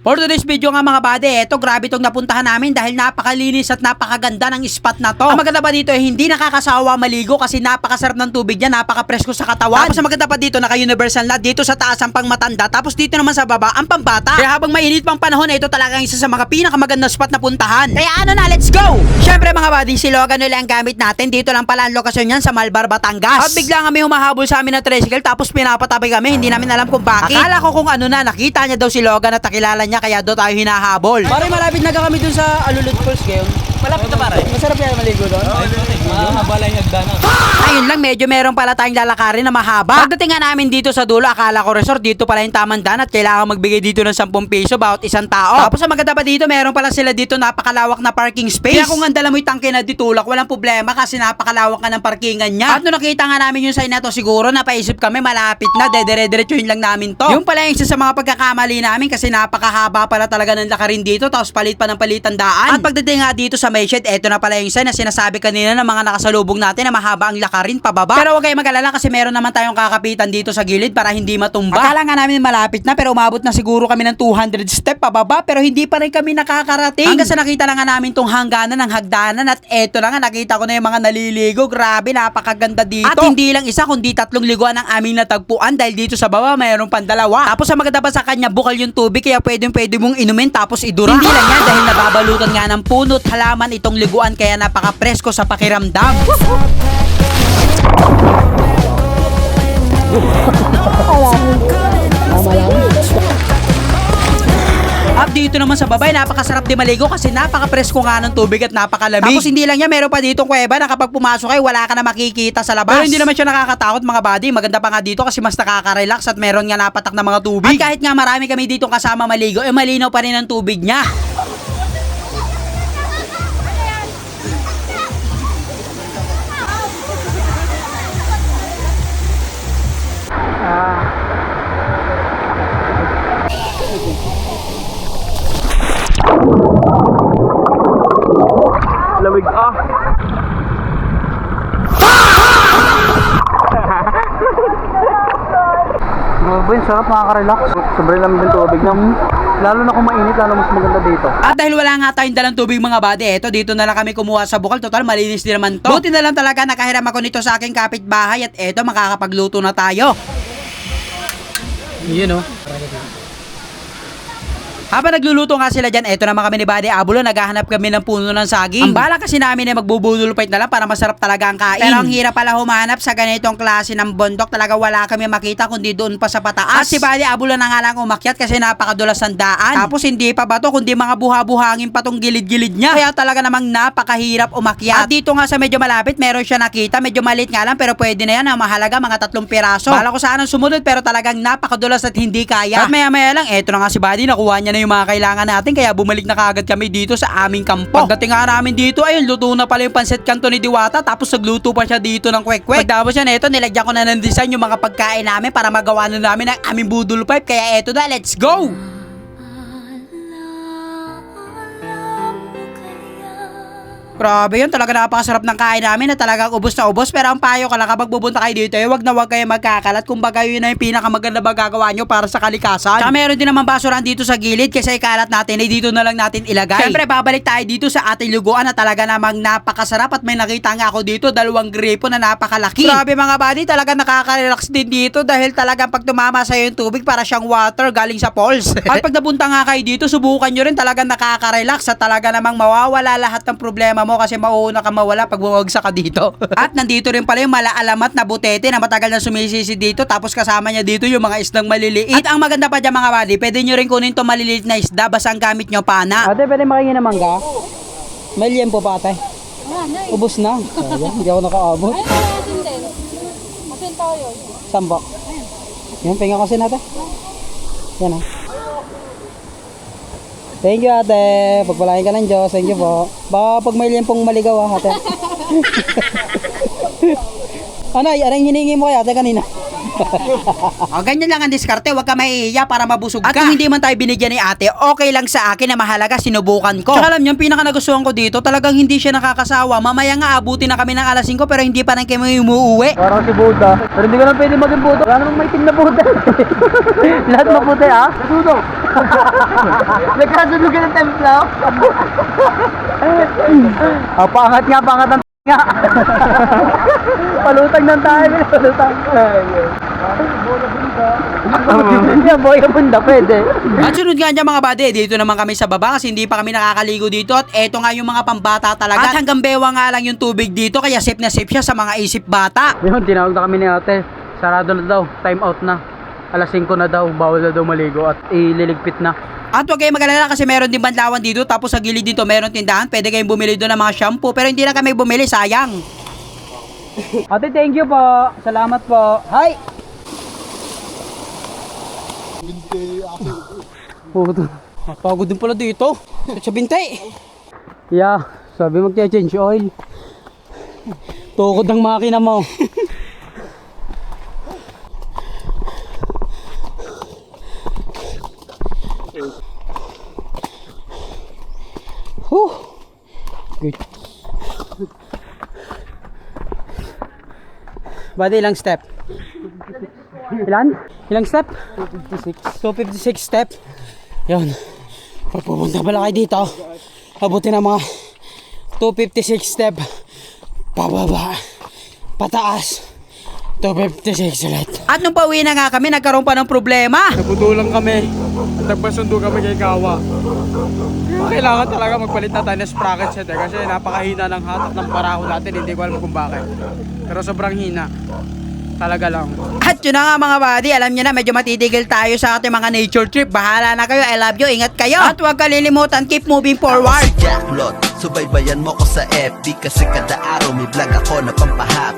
For today's video nga mga bade, eto grabe itong napuntahan namin dahil napakalinis at napakaganda ng spot na to. Ang maganda pa dito hindi nakakasawa maligo kasi napakasarap ng tubig niya, napakapresko sa katawan. Tapos ang maganda pa dito naka-universal na dito sa taas ang pangmatanda, tapos dito naman sa baba ang pambata. Kaya habang mainit pang panahon, ito talagang isa sa mga pinakamagandang spot na puntahan. Kaya ano na, let's go! Syempre mga bade, si Logan nila ang gamit natin. Dito lang pala ang lokasyon niyan sa Malbar, Batangas. At bigla kami humahabol sa amin na tricycle tapos pinapatabi kami, hindi namin alam kung bakit. Akala ko kung ano na, nakita niya daw si Logan at nakilala niya kaya doon tayo hinahabol. Pare, malapit na kami dun sa Alulud Falls ngayon. Malapit na pare. Masarap yan maligo doon. Mabalay hagdanan. Ayun lang, medyo meron pala tayong lalakarin na mahaba. Pagdating nga namin dito sa dulo, akala ko resort, dito pala yung tamang daan at kailangan magbigay dito ng 10 piso bawat isang tao. Tapos ang maganda pa dito, meron pala sila dito napakalawak na parking space. Kaya kung ang dala mo yung tangke na ditulak, walang problema kasi napakalawak nga ng parkingan niya. At nung nakita nga namin yung sign na to, siguro napaisip kami malapit na, dedire-diretsuhin lang namin to. Yung pala yung isa sa mga pagkakamali namin kasi napakahaba pala talaga ng lakarin dito, tapos palit pa ng palitan daan. At pagdating nga dito sa may shed, eto na pala yung sign na sinasabi kanina ng mga nakasalubong natin na mahaba ang lakarin pababa. Pero huwag kayong mag-alala kasi meron naman tayong kakapitan dito sa gilid para hindi matumba. Akala nga namin malapit na pero umabot na siguro kami ng 200 step pababa pero hindi pa rin kami nakakarating. Hanggang sa nakita lang nga namin tong hangganan ng hagdanan at eto na nga nakita ko na yung mga naliligo. Grabe, napakaganda dito. At hindi lang isa kundi 3 liguan ang aming natagpuan dahil dito sa baba mayroon pang 2. Tapos ang maganda pa sa kanya, bukal yung tubig kaya pwede mong inumin tapos idura. Hindi lang yan dahil nababalutan nga ng puno at halaman itong liguan kaya napaka-presko sa pakiramdam. At dito naman sa babay, napakasarap din maligo kasi napaka-presko nga ng tubig at napakalamig. Tapos hindi lang yan, meron pa ditong kuweba na kapag pumasok ay wala ka na makikita sa labas. Pero hindi naman siya nakakatakot mga buddy. Maganda pa nga dito kasi mas nakaka-relax at meron nga napatak na mga tubig. At kahit nga marami kami ditong kasama maligo, malinaw pa rin ang tubig niya. Lamig Grabe, sarap, nakaka-relax. Sobrang lamig ng tubig na. Lalo na kung mainit, lalo mas maganda dito. At dahil wala nga tayong dalang tubig mga buddy, eto dito na lang kami kumuha sa bukal. Total, malinis din naman to. Buti na lang talaga nakahiram ako nito sa aking kapitbahay at eto, makakapagluto na tayo. Yun Habang nagluluto nga sila dyan, eto naman kami ni Buddy Abulo, naghahanap kami ng puno ng saging. Ang bala kasi namin ay magbubudol fight na lang para masarap talaga ang kain. Pero ang hirap pala humanap sa ganitong klase ng bundok, talaga wala kami makita kundi doon pa sa pataas. At si Buddy Abulo na nga lang umakyat kasi napakadulas ng daan. Tapos hindi pa ba to kundi mga buha-buhangin pa tong gilid-gilid niya. Kaya talaga namang napakahirap umakyat. At dito nga sa medyo malapit, meron siya nakita, medyo maliit nga lang pero pwede na yan, ang mahalaga mga 3 piraso. Bala ko sanang sumunod pero talagang napakadulas at hindi kaya. At maya-maya lang, eto na nga si Buddy, nakuha niya na yung mga kailangan natin kaya bumalik na kaagad kami dito sa aming kampo. Pagdating nga namin dito, ayun, luto na pala yung pansit kanto ni Diwata tapos nagluto pa siya dito ng kwek-kwek. Pagdapos yan, eto, nilagyan ko na ng design yung mga pagkain namin para magawa na namin ang aming budol pipe. Kaya eto na, let's go! Grabe yun, talaga napakasarap ng kain namin na talagang ubos na ubos. Pero ang payo ko lang kapag pupunta kayo dito, wag na wag kayo magkakalat. Kumbaga yun na yung pinakamaganda magagawa nyo para sa kalikasan. Tsaka meron din naman basuran dito sa gilid kasi ikalat natin ay dito na lang natin ilagay. Siyempre babalik tayo dito sa ating luguan na talaga namang napakasarap at may nakita nga ako dito, 2 gripo na napakalaki. Grabe mga buddy, talaga nakaka-relax din dito dahil talagang pag tumama sa'yo yung tubig para siyang water galing sa falls. At pag napunta nga kayo dito, subukan nyo rin, talagang nakaka-relax at talaga namang mawawala lahat ng problema mo kasi mauuna ka mawala pag bumagsak ka dito. At nandito rin pala yung malaalamat na butete na matagal na sumisisi dito tapos kasama niya dito yung mga isdang maliliit. At ang maganda pa dyan mga buddy, pwede nyo rin kunin itong maliliit na isda basta ang gamit nyo pana. Ate, pwede makingin ng mangga? May liempo pa ate? Ubus na. Hindi ako nakaabot. Sambo. Yan, pinga kasi natin. Yan ha. Thank you ate. Pagpalain ka ng Diyos. Thank you po. Baka pag may liempong maligaw ate. Ano yung hiningi mo kay ate kanina? O, ganyan lang ang diskarte, huwag ka maiiya para mabusog ka. At kung hindi man tayo binigyan ni ate, okay lang sa akin na mahalaga sinubukan ko. Tsaka alam niyo, yung pinaka nagustuhan ko dito, talagang hindi siya nakakasawa. Mamaya nga, abutin na kami ng alas 5 pero hindi pa rin kami umuwi. Parang si Buddha. Pero hindi ka na pwede maging Buddha. Wala namang maitim na Buddha. Lahat maputi ha? Nasunog. Nagkasunog ka ng templo. Pangat nga, pangat ng nga. Palutang ng tayo. Palutang. Boy bunda, pwede. At sunod nga niya mga buddy, dito naman kami sa baba kasi hindi pa kami nakakaligo dito at eto nga yung mga pambata talaga. At hanggang bewa nga lang yung tubig dito kaya safe na safe siya sa mga isip bata. Yun, tinawag na kami ni ate. Sarado na daw, time out na. Alas 5 na daw, bawal na daw maligo at ililigpit na. At huwag kayong mag-alala kasi meron din banlawan dito tapos sa gilid dito meron tindahan. Pwede kayong bumili doon ng mga shampoo pero hindi na kami bumili, sayang. Ate, thank you po. Salamat po. Hi! Puto. Pagod din pala dito. Sa bintay. Yeah, sabi magche-change oil. Tukod ng makina mo. Good. Badi, ilang step? Ilan? Ilang step? 256 step. Yun. Pag pupunta pala kayo dito, abutin ng mga 256 step. Pababa. Pataas. 256 ulit. At nung pauwi na nga kami, nagkaroon pa ng problema. Naputulan kami. At nagpasundo kami kay Kawa. Kailangan talaga magpalit na tayo ng sprocket set kasi napakahina ng hatak ng paraho natin. Hindi ko alam kung bakit. Pero sobrang hina. Talaga lang. At yun na nga mga buddy, alam nyo na medyo matitigil tayo sa ating mga nature trip. Bahala na kayo, I love you, ingat kayo. At huwag kalilimutan, keep moving forward. Jack Lot, subaybayan mo ko sa FB kasi kada araw may vlog ako na pampahap.